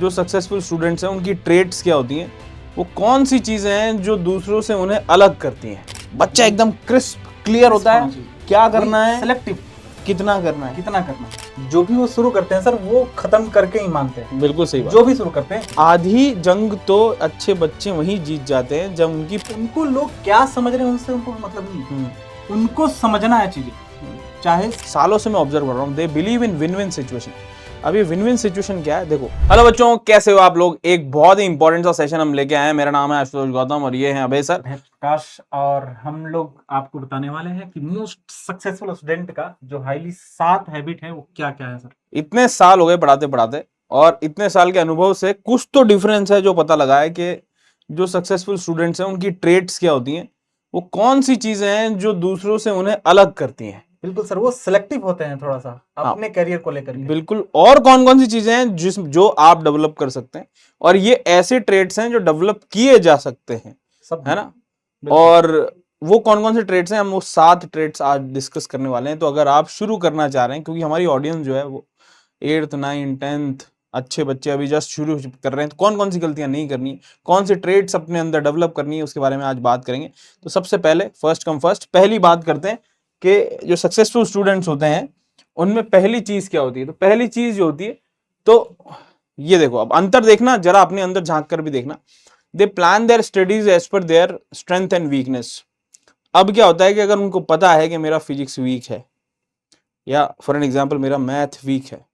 जो successful students हैं उनकी ट्रेड्स क्या होती हैं, वो कौन सी चीज़ें हैं जो दूसरों से उन्हें अलग करती हैं। बच्चा एकदम क्रिस्प क्लियर होता है, क्या करना है, सेलेक्टिव, कितना करना है, कितना करना है। जो भी वो शुरू करते हैं सर, वो खत्म करके ही मानते हैं। बिल्कुल सही बात। जो भी शुरू करते हैं, आधी जंग तो अच्छे बच्चे वही जीत जाते हैं जब उनको लोग क्या समझ रहे हैं उनसे उनको मतलब नहीं, उनको समझना है चीजें। चाहे सालों से मैं ऑब्जर्व कर रहा हूँ, they believe in win win situation. अब ये विन विन सिचुएशन क्या है, देखो। हेलो बच्चों, कैसे हो आप लोग। एक बहुत ही इंपॉर्टेंट सा सेशन हम लेके आए हैं। मेरा नाम है आशुतोष गौतम और ये हैं अभय सर, प्रकाश, और हम लोग आपको बताने वाले हैं कि मोस्ट सक्सेसफुल स्टूडेंट का जो हाईली 7 हैबिट है वो क्या क्या है सर। इतने साल हो गए पढ़ाते पढ़ाते और इतने साल के अनुभव से कुछ तो डिफरेंस है जो पता लगा है कि जो सक्सेसफुल स्टूडेंट्स हैं उनकी ट्रेड्स क्या होती हैं, वो कौन सी चीजें हैं जो दूसरों से उन्हें अलग करती हैं। बिल्कुल सर, वो सिलेक्टिव होते हैं थोड़ा सा अपने करियर को लेकर के। बिल्कुल। और कौन कौन सी चीजें हैं जो आप डेवलप कर सकते हैं, और ये ऐसे ट्रेड्स हैं जो डेवलप किए जा सकते हैं, सब है ना। और वो कौन कौन से ट्रेड्स हैं, हम वो 7 ट्रेड्स आज डिस्कस करने वाले हैं। तो अगर आप शुरू करना चाह रहे हैं, क्योंकि हमारी ऑडियंस जो है वो 8th 9th 10th अच्छे बच्चे अभी जस्ट शुरू कर रहे हैं, तो कौन कौन सी गलतियां नहीं करनी, कौन से ट्रेड्स अपने अंदर डेवलप करनी है, उसके बारे में आज बात करेंगे। तो सबसे पहले फर्स्ट कम फर्स्ट, पहली बात करते हैं कि जो सक्सेसफुल स्टूडेंट्स होते हैं उनमें पहली चीज क्या होती है। तो पहली चीज जो होती है, तो ये देखो, अब अंतर देखना जरा, अपने अंदर झांक कर भी देखना। They plan their studies as per their strength and weakness. अब क्या होता है कि अगर उनको पता है कि मेरा फिजिक्स वीक है, या फॉर एन एग्जाम्पल मेरा मैथ वीक है,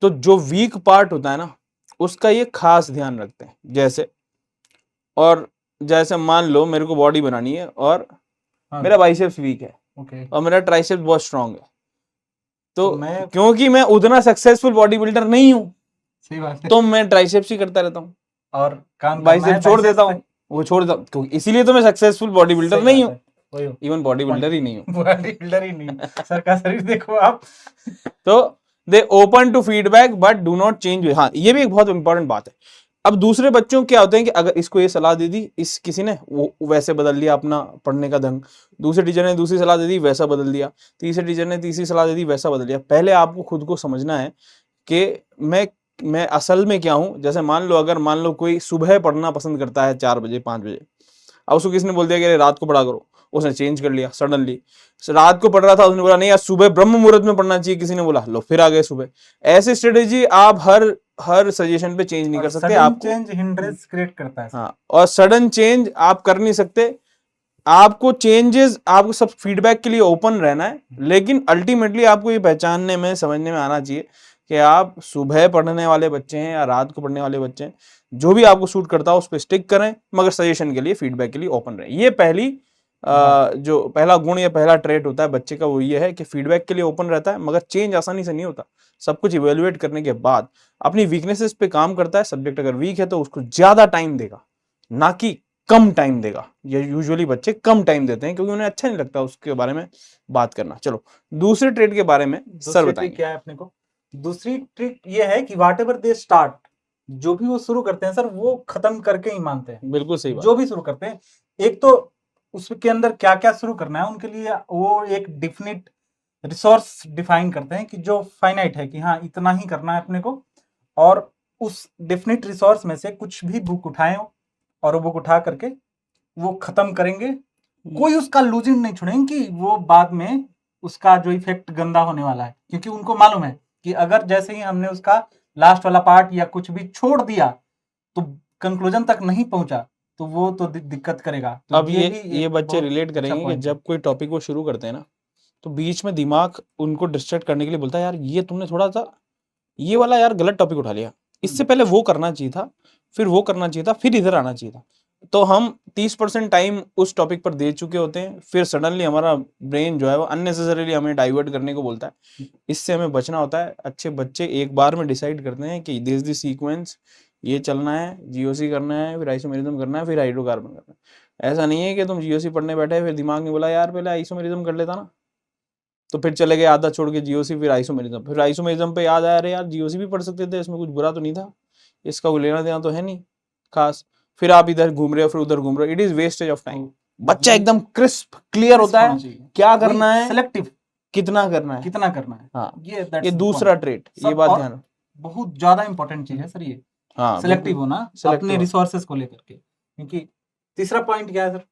तो जो वीक पार्ट होता है ना, उसका ये खास ध्यान रखते हैं। जैसे मान लो मेरे को बॉडी बनानी है और मेरा बाइसेप्स वीक है और मेरा ट्राइसेप्स बहुत स्ट्रांग है, तो क्योंकि मैं उतना सक्सेसफुल बॉडी बिल्डर नहीं हूं, सही बात है, तो मैं ट्राइसेप्स ही करता रहता हूं और काम बाइसेप्स छोड़ देता हूं, वो छोड़ देता हूं, क्योंकि इसीलिए तो मैं सक्सेसफुल बॉडी बिल्डर नहीं हूं, इवन बॉडी बिल्डर ही नहीं हूं, बॉडी बिल्डर ही नहीं। सर का शरीर देखो आप। तो they open to feedback but do not change. हाँ, ये भी एक बहुत इंपॉर्टेंट बात है। अब दूसरे बच्चों क्या होते हैं कि अगर इसको ये सलाह दे दी, इस किसी ने वो वैसे बदल लिया अपना पढ़ने का ढंग, दूसरे टीचर ने दूसरी सलाह दे दी वैसा बदल दिया, तीसरे टीचर ने तीसरी सलाह दे दी वैसा बदल दिया। पहले आपको खुद को समझना है कि मैं असल में क्या हूं। जैसे मान लो कोई सुबह पढ़ना पसंद करता है 4 बजे 5 बजे, अब उसको किसने बोल दिया कि रात को पढ़ा करो, उसने चेंज कर लिया सडनली। रात को पढ़ रहा था, उसने बोला नहीं यार सुबह ब्रह्म मुहूर्त में पढ़ना चाहिए, किसी ने बोला, लो फिर आ गए सुबह। ऐसी स्ट्रेटेजी आप हर सजेशन पे चेंज नहीं कर सकते। आप चेंज हिंड्रेंस क्रिएट करता है। हाँ, और सडन चेंज आप कर नहीं सकते। आपको चेंजेस, आपको सब फीडबैक के लिए ओपन रहना है, लेकिन अल्टीमेटली आपको ये पहचानने में समझने में आना चाहिए कि आप सुबह पढ़ने वाले बच्चे हैं या रात को पढ़ने वाले बच्चे हैं। जो भी आपको सूट करता है उस पर स्टिक करें, मगर सजेशन के लिए फीडबैक के लिए ओपन रहें। ये पहली जो पहला गुण या पहला ट्रेट होता है बच्चे का, वो ये है कि फीडबैक के लिए ओपन रहता है, मगर चेंज आसानी से नहीं होता। सब कुछ इवेल्युएट करने के बाद अपनी वीकनेसेस पे काम करता है। सब्जेक्ट अगर वीक है तो उसको ज्यादा टाइम देगा, ना कि कम टाइम देगा। ये यूजुअली बच्चे कम टाइम देते हैं क्योंकि उन्हें अच्छा नहीं लगता उसके बारे में बात करना। चलो दूसरे ट्रेड के बारे में सर बताएंगे। क्या है अपने को? दूसरी ट्रिक ये है कि व्हाट एवर दे स्टार्ट, जो भी वो शुरू करते हैं सर, वो खत्म करके ही मानते हैं। बिल्कुल सही बात। जो भी शुरू करते हैं, एक तो उसके अंदर क्या क्या शुरू करना है उनके लिए, वो एक डिफिनिट रिसोर्स डिफाइन करते हैं कि जो फाइनाइट है कि हाँ इतना ही करना है अपने को, और उस डेफिनेट रिसोर्स में से कुछ भी बुक उठाएं और वो बुक उठा करके वो खत्म करेंगे। कोई उसका लूजिंग नहीं छोड़ेंगे कि वो बाद में उसका जो इफेक्ट गंदा होने वाला है, क्योंकि उनको मालूम है कि अगर जैसे ही हमने उसका लास्ट वाला पार्ट या कुछ भी छोड़ दिया तो कंक्लूजन तक नहीं पहुंचा, तो वो तो दिक्कत करेगा। तो अब ये बच्चे रिलेट करेंगे कि जब कोई टॉपिक वो शुरू करते हैं ना, तो बीच में दिमाग उनको डिस्ट्रैक्ट करने के लिए बोलता है यार ये तुमने थोड़ा सा ये वाला यार गलत टॉपिक उठा लिया, इससे पहले वो करना चाहिए था, फिर वो करना चाहिए था, फिर इधर आना चाहिए था। तो हम 30% टाइम उस टॉपिक पर दे चुके होते हैं, फिर सडनली हमारा ब्रेन जो है वो अननेसेसरीली हमें डाइवर्ट करने को बोलता है। इससे हमें बचना होता है। अच्छे बच्चे एक बार में डिसाइड करते हैं कि दिस द सीक्वेंस, ये चलना है, जीओसी करना है, फिर आइसोमेरिज्म करना है, फिर हाइड्रोकार्बन करना है। ऐसा नहीं है कि तुम जीओसी पढ़ने बैठे फिर दिमाग ने बोला यार पहले आइसोमेरिज्म कर लेता ना, तो फिर चले गए आधा छोड़ के जीओसी, फिर आइसोमेरिज्म पे याद आया अरे यार जीओसी भी पढ़ सकते थे, इसमें कुछ बुरा तो नहीं था, इसका कोई लेना देना तो है नहीं खास। फिर आप इधर घूम रहे हो फिर उधर घूम रहे हो, it is wastage of time. बच्चा एकदम क्रिस्प क्लियर होता है, क्या करना है, सेलेक्टिव, कितना करना है। हाँ, ये दूसरा ट्रेट, ये बात ध्यान। बहुत ज्यादा इंपॉर्टेंट चीज है सर ये, हाँ सिलेक्टिव होना selective अपने होना। रिसोर्सेस को लेकर के। क्योंकि तीसरा पॉइंट क्या है सर?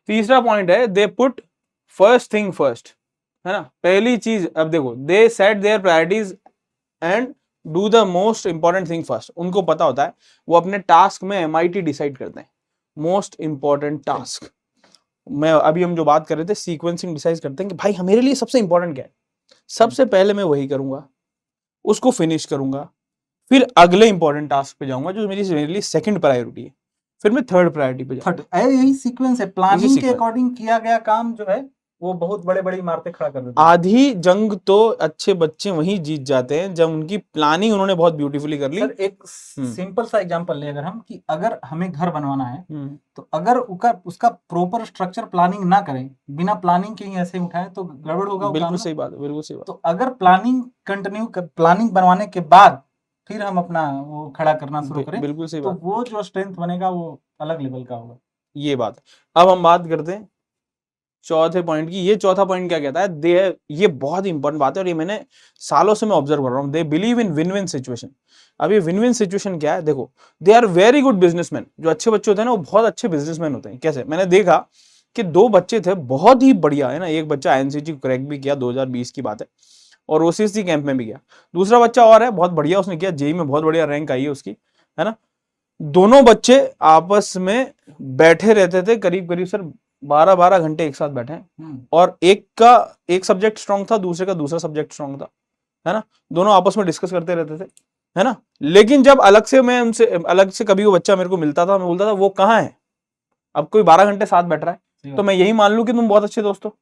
तीसरा पॉइंट है they put first thing first, है ना। पहली चीज, अब देखो, they set their priorities and do the most important thing first. उनको पता होता है, वो अपने टास्क में MIT डिसाइड करते हैं, मोस्ट इंपॉर्टेंट टास्क। मैं अभी हम जो बात कर रहे थे सीक्वेंसिंग डिसाइड करते हैं कि भाई मेरे लिए सबसे इंपॉर्टेंट क्या है, सबसे पहले मैं वही करूंगा, उसको फिनिश करूंगा, फिर अगले इंपॉर्टेंट टास्क पे जाऊंगा जो मेरे लिए सेकंड प्रायोरिटी है, फिर मैं थर्ड प्रायोरिटी पे जाऊंगा। यही सीक्वेंस है, प्लानिंग के sequence। अकॉर्डिंग किया गया काम जो है वो बहुत बड़े बड़ी इमारतें खड़ा कर देता है। आधी जंग तो अच्छे बच्चे वहीं जीत जाते हैं जब उनकी प्लानिंग उन्होंने बहुत ब्यूटीफुली कर ली। सर एक सिंपल सा एग्जांपल ले, अगर हम कि अगर हमें घर बनवाना है तो अगर उसका प्रॉपर स्ट्रक्चर प्लानिंग ना करें, बिना प्लानिंग के ही ऐसे उठाएं तो गड़बड़ होगा। बिल्कुल सही बात है, बिल्कुल सही बात। तो अगर प्लानिंग बनवाने के बाद फिर हम अपना वो खड़ा करना शुरू करें, बिल्कुल सही तो बात। वो जो स्ट्रेंथ बनेगा वो अलग लेवल का होगा। ये बात है। अब हम बात करते हैं चौथे पॉइंट की। ये चौथा पॉइंट क्या कहता है, ये बहुत इंपॉर्टेंट बात है और ये मैंने सालों से मैं ऑब्जर्व कर रहा हूँ। They believe in win win situation. अब ये विन विन सिचुएशन क्या है, देखो, they are very good businessman. जो अच्छे बच्चे होते हैं ना वो बहुत अच्छे बिजनेसमैन होते हैं। कैसे? मैंने देखा कि दो बच्चे थे बहुत ही बढ़िया, है ना। एक बच्चा INCT क्रैक भी किया, 2020 की बात है, और OCSC कैंप में भी गया। दूसरा बच्चा और है बहुत बढ़िया, उसने किया JEE में, बहुत बढ़िया रैंक आई है उसकी, है ना। दोनों बच्चे आपस में बैठे रहते थे करीब करीब सर 12-12 घंटे एक साथ बैठे, और एक का एक सब्जेक्ट स्ट्रांग था, दूसरे का दूसरा सब्जेक्ट स्ट्रांग था, है ना। दोनों आपस में डिस्कस करते रहते थे, है ना। लेकिन जब अलग से कभी वो बच्चा मेरे को मिलता था, मैं बोलता था वो कहाँ है, अब कोई 12 घंटे साथ बैठ रहा है, तो मैं यही मान लूं कि तुम बहुत अच्छे दोस्त हो।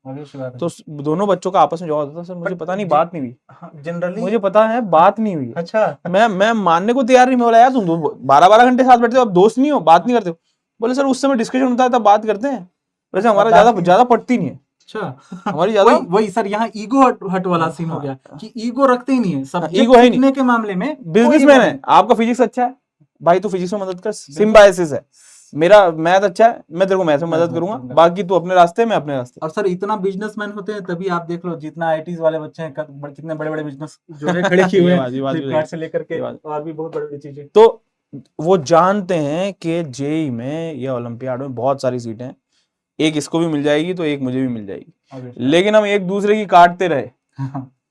तो दोनों बच्चों का आपस में जवाब होता था, सर मुझे पता नहीं, बात नहीं हुई। जनरली मुझे पता है बात नहीं हुई। अच्छा, मैं मानने को तैयार नहीं। मैं बोला यार तुम 12-12 घंटे साथ बैठते हो, अब दोस्त नहीं हो, बात नहीं करते हो। बोले सर उस समय डिस्कशन होता है तब बात करते हैं, वैसे हमारा ज्यादा पड़ती नहीं है। अच्छा, हमारी ज्यादा वही सर, यहाँ ईगो हट वाला सीन हो गया कि ईगो रखते ही नहीं है। सब्जेक्ट ईगो है सीखने के मामले में बिजनेसमैन है। आपका फिजिक्स अच्छा है भाई, तू फिजिक्स में मदद कर, सिम्बायोसिस है। मेरा मैथ अच्छा है, मैं तेरे को मैथ में मदद करूंगा, बाकी तू अपने रास्ते में अपने रास्ते। और सर इतना बिजनेसमैन होते हैं तभी आप देख लो जितना IITs वाले बच्चे हैं, कितने बड़े बड़े बिजनेस जो है खड़े किए हुए हैं, फ्लिपकार्ट से लेकर के और भी बहुत बड़ी चीजें। तो वो जानते हैं कि JEE में या ओलंपियाड में बहुत सारी सीटें हैं, एक इसको भी मिल जाएगी तो एक मुझे भी मिल जाएगी, लेकिन हम एक दूसरे की काटते रहे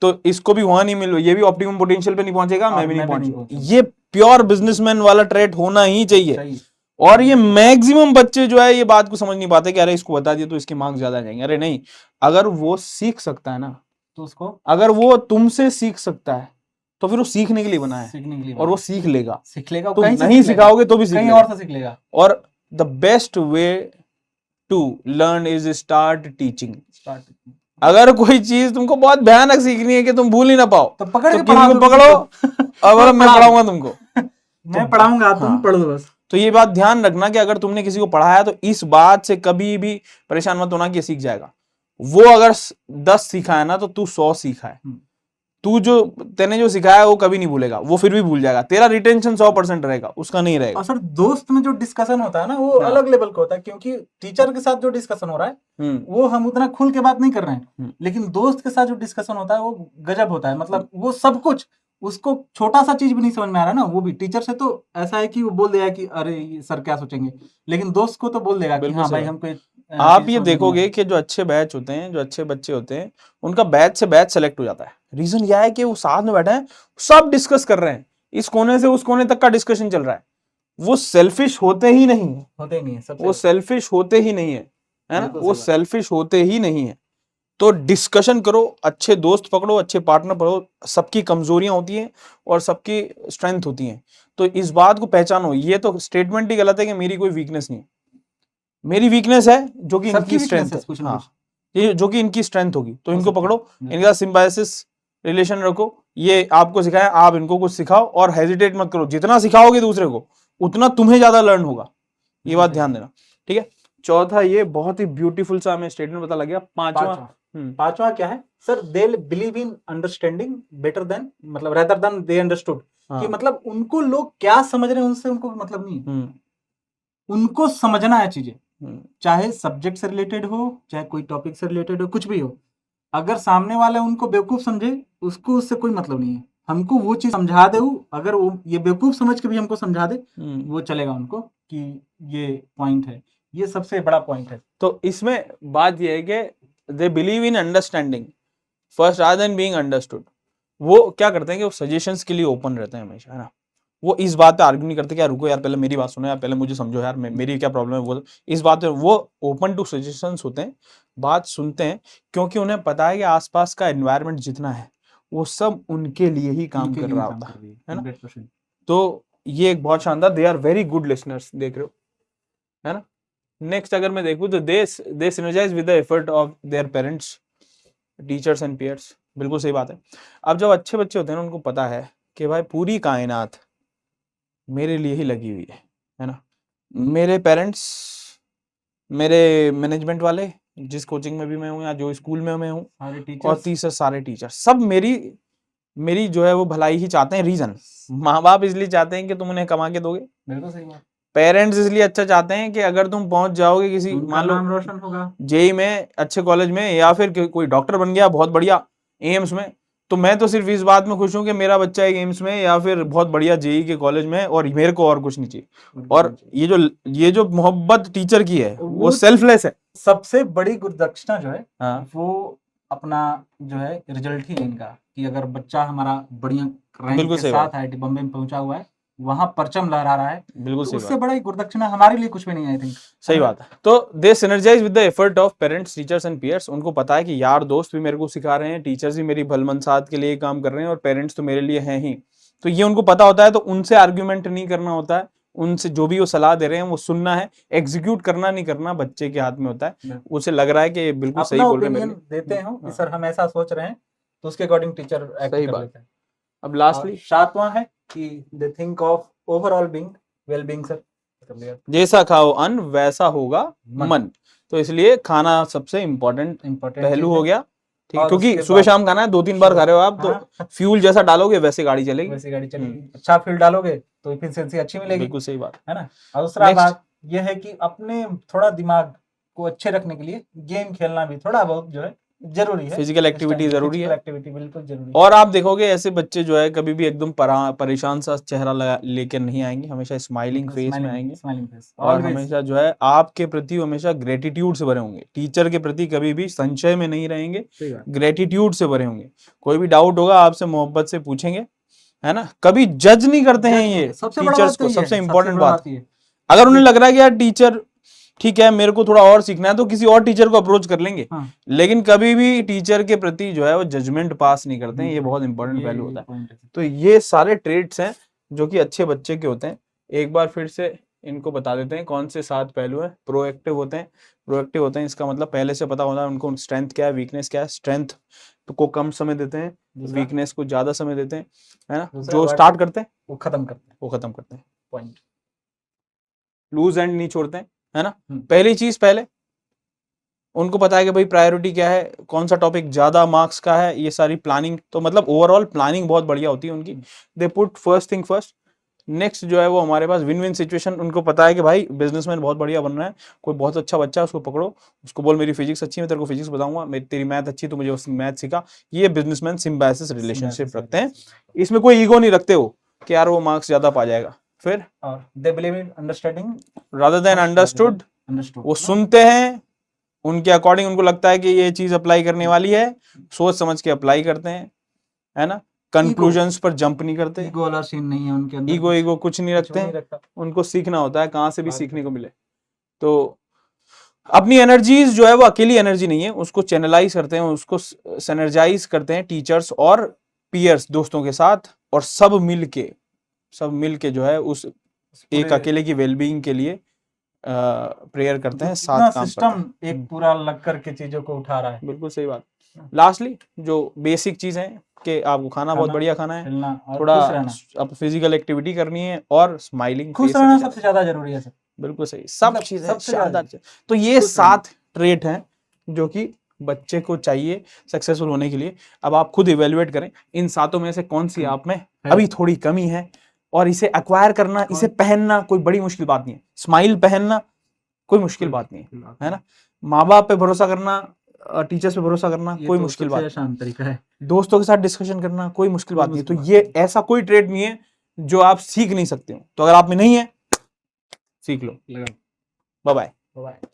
तो इसको भी वहां नहीं मिल, ये भी ऑप्टिमम पोटेंशियल पे नहीं पहुंचेगा, मैं भी नहीं पहुंचूंगा। ये प्योर बिजनेसमैन वाला ट्रेट होना ही चाहिए। और ये मैक्सिमम बच्चे जो है ये बात को समझ नहीं पाते कि अरे इसको बता दिया तो इसके मार्क्स ज्यादा जाएंगे। अरे नहीं, अगर वो सीख सकता है ना तो उसको, अगर वो तुमसे सीख सकता है तो फिर वो सीखने के लिए बना है, सीखने के लिए, और वो सीख लेगा। तुम नहीं सिखाओगे तो भी सीख लेगा, और से सीख लेगा। और the best way to learn is start teaching. अगर कोई चीज तुमको बहुत भयानक सीखनी है कि तुम भूल ही ना पाओ तो किसी को पकड़ो और मैं पढ़ाऊंगा तुमको, मैं पढ़ाऊंगा, तुम पढ़ लो बस। तो ये बात ध्यान रखना कि अगर तुमने किसी को पढ़ाया तो इस बात से कभी भी परेशान मत होना कि सीख जाएगा। वो अगर 10 सीखा है ना तो तू 100 सीखा है। तू तेने जो सिखाया है वो कभी नहीं भूलेगा, वो फिर भी भूल जाएगा। तेरा रिटेंशन 100% रहेगा, उसका नहीं रहेगा। और सर दोस्त में जो डिस्कशन होता है ना वो अलग लेवल का होता है, क्योंकि टीचर के साथ जो डिस्कशन हो रहा है वो हम उतना खुल के बात नहीं कर रहे हैं, लेकिन दोस्त के साथ जो डिस्कशन होता है वो गजब होता है। मतलब वो सब कुछ, उसको छोटा सा चीज भी नहीं समझ में आ रहा है ना, वो भी टीचर से तो ऐसा है कि वो बोल देगा कि अरे ये सर क्या सोचेंगे, लेकिन दोस्त को तो बोल देगा कि हाँ भाई हमको। आप ये देखोगे कि जो अच्छे बैच होते हैं, जो अच्छे बच्चे होते हैं, उनका बैच से बैच सेलेक्ट हो जाता है। रीजन यह है कि वो साथ में बैठे हैं, सब डिस्कस कर रहे हैं, इस कोने से उस कोने तक का डिस्कशन चल रहा है। वो सेल्फिश होते ही नहीं है, वो सेल्फिश होते ही नहीं है ना, वो सेल्फिश होते ही नहीं है। तो डिस्कशन करो, अच्छे दोस्त पकड़ो, अच्छे पार्टनर पकड़ो। सबकी कमजोरियां होती हैं और सबकी स्ट्रेंथ होती हैं, तो इस बात को पहचानो। ये तो स्टेटमेंट ही गलत है कि मेरी कोई वीकनेस नहीं है। मेरी वीकनेस है जो कि इनकी स्ट्रेंथ है, हाँ, ये जो कि इनकी स्ट्रेंथ होगी, तो इनको पकड़ो, इनका सिम्बायोसिस रिलेशन रखो। ये आपको सिखाया, आप इनको कुछ सिखाओ और हेजिटेट मत करो। जितना सिखाओगे दूसरे को उतना तुम्हें ज्यादा लर्न होगा, ये बात ध्यान देना, ठीक है। चौथा, ये बहुत ही ब्यूटीफुल सा हमें स्टेटमेंट पता लग गया। पांचवा क्या है sir? They believe in understanding better than, मतलब रेदर देन दे अंडरस्टूड। कि मतलब उनको लोग क्या समझ रहे हैं उनसे उनको मतलब नहीं, उनको समझना है चीजें, चाहे सब्जेक्ट से रिलेटेड हो, चाहे कोई टॉपिक से रिलेटेड हो, कुछ भी हो। अगर सामने वाला उनको बेवकूफ समझे, उसको उससे कोई मतलब नहीं है। हमको वो चीज समझा दे, अगर वो ये बेवकूफ समझ के भी हमको समझा दे वो चलेगा उनको कि ये पॉइंट है, ये सबसे बड़ा पॉइंट है। तो इसमें बात ये है कि दे believe in understanding first rather than being understood. वो क्या करते हैं कि वो सजेशंस के लिए ओपन रहते हैं हमेशा, है ना। वो इस बात पे आर्ग्यू नहीं करते कि यार रुको यार, पहले मेरी बात सुनो यार, पहले मुझे समझो यार, मेरी क्या प्रॉब्लम है। वो इस बात पे वो ओपन टू सजेशंस होते हैं, बात सुनते हैं, क्योंकि उन्हें पता है कि आसपास का एनवायरनमेंट जितना है वो सब उनके लिए ही काम कर रहा होता है ना। 100%। तो ये एक बहुत शानदार, they are very good listeners, देख रहे हो, है ना। नेक्स्ट अगर मैं देखूं तो they synergize with the effort of their parents, teachers and peers. बिल्कुल सही बात है। अब जब अच्छे बच्चे होते हैं ना, उनको पता है कि भाई पूरी कायनात मेरे लिए ही लगी हुई है ना। मेरे पेरेंट्स, मेरे मैनेजमेंट वाले, जिस कोचिंग में भी मैं हूँ या जो स्कूल में मैं हूँ, और तीसरे सारे टीचर, सब मेरी जो है वो भलाई ही चाहते हैं। रीजन, माँ बाप इसलिए चाहते हैं कि तुम उन्हें कमा के दोगे। बिल्कुल सही बात। पेरेंट्स इसलिए अच्छा चाहते हैं कि अगर तुम पहुंच जाओगे किसी, मान लो नाम रोशन होगा जेई में अच्छे कॉलेज में, या फिर कोई डॉक्टर बन गया बहुत बढ़िया एम्स में, तो मैं तो सिर्फ इस बात में खुश हूं कि मेरा बच्चा एक एम्स में या फिर बहुत बढ़िया जेई के कॉलेज में, और मेरे को और कुछ नहीं चाहिए। और ये जो मोहब्बत टीचर की है वो सेल्फलेस है। सबसे बड़ी गुरुदक्षिणा जो है हाँ, वो अपना जो है रिजल्ट ही है इनका, कि अगर बच्चा हमारा बढ़िया रैंक बिल्कुल के सही साथ बात। आईआईटी बॉम्बे में पहुंचा हुआ है, वहां परचम लहरा रहा है, बिल्कुल तो सही उससे बात। बड़ा ही गुरुदक्षिणा हमारे लिए कुछ भी नहीं, आई थिंक। सही बात है। तो they synergize with the effort of parents, teachers and peers. उनको पता है कि यार दोस्त भी मेरे को सिखा रहे हैं, टीचर्स भी मेरी भलमनसाहत के लिए काम कर रहे हैं, और पेरेंट्स तो मेरे लिए हैं ही। तो ये उनको पता होता है, तो उनसे आर्ग्यूमेंट नहीं करना होता है, उनसे जो भी वो सलाह दे रहे हैं वो सुनना है, एग्जीक्यूट करना नहीं करना बच्चे के हाथ में होता है। उसे लग रहा है कि बिल्कुल सही बोल रहे हैं मेरे लिए, देते हो कि सर हम ऐसा सोच रहे हैं, तो उसके अकॉर्डिंग टीचर एक्ट सही कर बात। लेते हैं। अब लास्टली सातवां है कि they think of overall being well being. Sir जैसा खाओ अन्न वैसा होगा मन। तो इसलिए खाना सबसे इम्पोर्टेंट पहलू हो गया, ठीक है, क्योंकि सुबह शाम खाना है, 2-3 बार खा रहे हो आप, तो फ्यूल जैसा डालोगे वैसे गाड़ी चलेगी, वैसे गाड़ी चलेगी। अच्छा फ्यूल डालोगे तो एफिशिएंसी अच्छी मिलेगी। बिल्कुल सही बात है ना। और दूसरा बात यह है कि अपने थोड़ा दिमाग को अच्छे रखने के लिए गेम खेलना भी थोड़ा बहुत जो है जरूरी है, फिजिकल एक्टिविटी जरूरी है। एक्टिविटी बिल्कुल जरूरी है। और आप देखोगे ऐसे बच्चे जो है कभी भी एकदम परेशान सा चेहरा लेकर नहीं आएंगे, हमेशा स्माइलिंग फेस में आएंगे, और हमेशा जो है आपके प्रति हमेशा ग्रेटिट्यूड से भरे होंगे, टीचर के प्रति कभी भी संशय में नहीं रहेंगे, ग्रेटिट्यूड से भरे होंगे। कोई भी डाउट होगा आपसे मोहब्बत से पूछेंगे, है ना। कभी जज नहीं करते हैं ये टीचर्स को, सबसे इंपॉर्टेंट बात। अगर उन्हें लग रहा है कि यार टीचर ठीक है, मेरे को थोड़ा और सीखना है, तो किसी और टीचर को अप्रोच कर लेंगे। लेकिन कभी भी टीचर के प्रति जो है वो जजमेंट पास नहीं करते हैं, ये बहुत इंपॉर्टेंट पहलू होता है। तो ये सारे ट्रेड्स हैं जो कि अच्छे बच्चे के होते हैं। एक बार फिर से इनको बता देते हैं कौन से 7 पहलू हैं। प्रोएक्टिव होते हैं, इसका मतलब पहले से पता होता है उनको स्ट्रेंथ क्या है, वीकनेस क्या है। स्ट्रेंथ को कम समय देते हैं, वीकनेस को ज्यादा समय देते हैं, है ना। जो स्टार्ट करते हैं वो खत्म करते हैं। पॉइंट लूज एंड नहीं छोड़ते हैं, है ना। पहली चीज, पहले उनको पता है कि भाई प्रायोरिटी क्या है, कौन सा टॉपिक ज्यादा मार्क्स का है, ये सारी प्लानिंग। तो मतलब ओवरऑल प्लानिंग बहुत बढ़िया होती है उनकी। दे put first thing first. Next जो है वो हमारे पास विन विन सिचुएशन। उनको पता है कि भाई बिजनेसमैन बहुत बढ़िया बन रहा है, कोई बहुत अच्छा बच्चा है उसको पकड़ो, उसको बोल मेरी फिजिक्स अच्छी है, मैं तेरे को फिजिक्स बताऊंगा, मेरी तेरी मैथ अच्छी है तो मुझे मैथ सिखा। ये बिजनेसमैन सिम्बायोसिस रिलेशनशिप रखते हैं, इसमें कोई ईगो नहीं रखते हो कि यार वो मार्क्स ज्यादा पा जाएगा। फिर दे believe in understanding rather than understood. वो सुनते हैं, उनके अकॉर्डिंग उनको लगता है कि ये चीज अप्लाई करने वाली है, सोच समझ के अप्लाई करते हैं, है ना। कंक्लूजन्स पर जंप नहीं करते, ईगो वाला सीन नहीं है उनके अंदर, ईगो कुछ नहीं रखते हैं। उनको सीखना होता है, कहां से भी सीखने को मिले। तो अपनी एनर्जीज जो है वो अकेली एनर्जी नहीं है, उसको चैनलाइज करते हैं, उसको सिनर्जाइज करते हैं टीचर्स और पीयर्स, दोस्तों के साथ, और सब मिलके जो है उस एक अकेले की वेलबीइंग के लिए प्रेयर करते हैं, साथ काम करते हैं। एक पूरा लग करके चीजों को उठा रहा है। बिल्कुल सही बात। लास्टली जो बेसिक चीज है कि आपको खाना बहुत बढ़िया खाना है, थोड़ा अब फिजिकल एक्टिविटी करनी है, और स्माइलिंग खुश रहना सबसे ज्यादा जरूरी है सर। बिल्कुल सही, सब चीजें शानदार। तो ये 7 ट्रेट हैं जो कि बच्चे को चाहिए सक्सेसफुल होने के लिए। अब आप खुद इवेल्युएट करें इन 7 में से कौन सी आप में अभी थोड़ी कमी है, और इसे एक्वायर करना, इसे पहनना कोई बड़ी मुश्किल बात नहीं है। स्माइल पहनना कोई मुश्किल बात नहीं है ना। माँ बाप पे भरोसा करना टीचर्स पे भरोसा करना ये कोई तो मुश्किल सबसे बात आसान तरीका है। नहीं। दोस्तों के साथ डिस्कशन करना कोई मुश्किल कोई बात नहीं है। मुश्किल तो बात ये नहीं। ऐसा कोई ट्रेड नहीं है जो आप सीख नहीं सकते हो। तो अगर आप में नहीं है, सीख लो। लगा। Bye bye. बाय।